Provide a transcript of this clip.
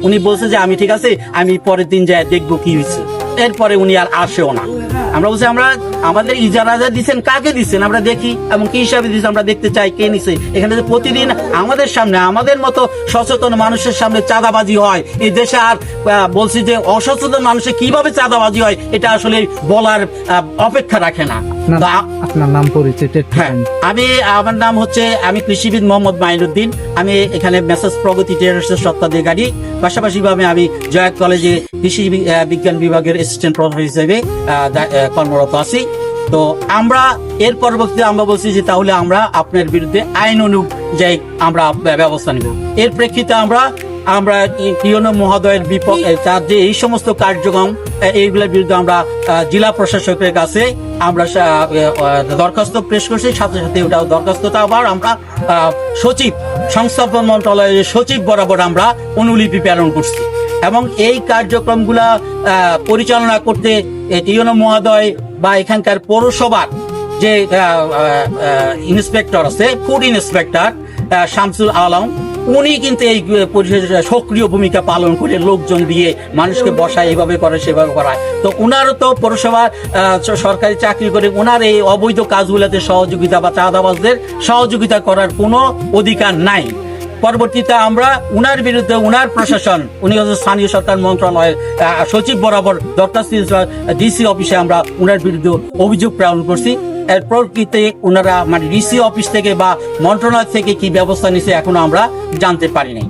উনি বলছে যে আমি ঠিক আছে, আমি পরের দিন যাই দেখবো কি হয়েছে। এরপরে উনি আর আসেও না। আমরা বলছি আমরা আমাদের ইজারা দিচ্ছেন কাকে দিচ্ছেন আমরা দেখি, এবং কি হিসাবে দিচ্ছেন আমরা দেখতে চাই, কে নিছে। এখানে যে প্রতিদিন আমাদের সামনে আমাদের মতো সচেতন মানুষের সামনে চাঁদাবাজি হয় এই দেশে, আর বলছি যে অসচেতন মানুষের কিভাবে চাঁদাবাজি হয় এটা আসলে বলার অপেক্ষা রাখে না। আপনার নাম পরিচয়? হ্যাঁ, আমার নাম হচ্ছে, আমি কৃষিবিদ মোহাম্মদ মাইনুদ্দিন। আমি এখানে মেসেজ প্রগতি ট্রেডার্সের স্বত্বাধিকারী। পাশাপাশি ভাবে আমি জয়াক কলেজে কৃষি বিজ্ঞান বিভাগের অ্যাসিস্ট্যান্ট প্রফেসর হিসেবে কর্মরত আছি। তো আমরা এর পরবর্তীতে আমরা বলছি যে তাহলে আমরা আপনার বিরুদ্ধে আইন অনুযায়ী আমরা ব্যবস্থা নিব। এর প্রেক্ষিতে আমরা ইউনো মহোদয়ের বিপক্ষে তার যে এই সমস্ত কার্যক্রম এইগুলোর বিরুদ্ধে আমরা জেলা প্রশাসকের কাছে আমরা দরখাস্ত পেশ করছি। সাথে সাথে ওটা দরখাস্তটা আবার আমরা সচিব, সংস্থাপন মন্ত্রণালয়ের সচিব বরাবর আমরা অনুলিপি প্রেরণ করছি। এবং এই কার্যক্রমগুলা পরিচালনা করতে ইউনো মহোদয় বা এখানকার পৌরসভার যে ইন্সপেক্টর আছে, ফুড ইন্সপেক্টর শামসুল আলম, উনি কিন্তু এই সক্রিয় ভূমিকা পালন করে লোকজন দিয়ে মানুষকে বসায়, এইভাবে করে সেভাবে করায়। তো উনারও তো পৌরসভা সরকারি চাকরি করে, উনার এই অবৈধ কাজগুলোতে সহযোগিতা বা চাঁদাবাজদের সহযোগিতা করার কোনো অধিকার নাই। পরবর্তীতে আমরা উনার বিরুদ্ধে উনার প্রশাসন, উনি হচ্ছে স্থানীয় সরকার মন্ত্রণালয়ের সচিব বরাবর দরখাস্ত ডিসি অফিসে আমরা উনার বিরুদ্ধে অভিযোগ প্রেরণ করছি। এরপর ওনারা মানে ডিসি অফিস থেকে বা মন্ত্রণালয় থেকে কি ব্যবস্থা নিছে এখনো আমরা জানতে পারি নাই।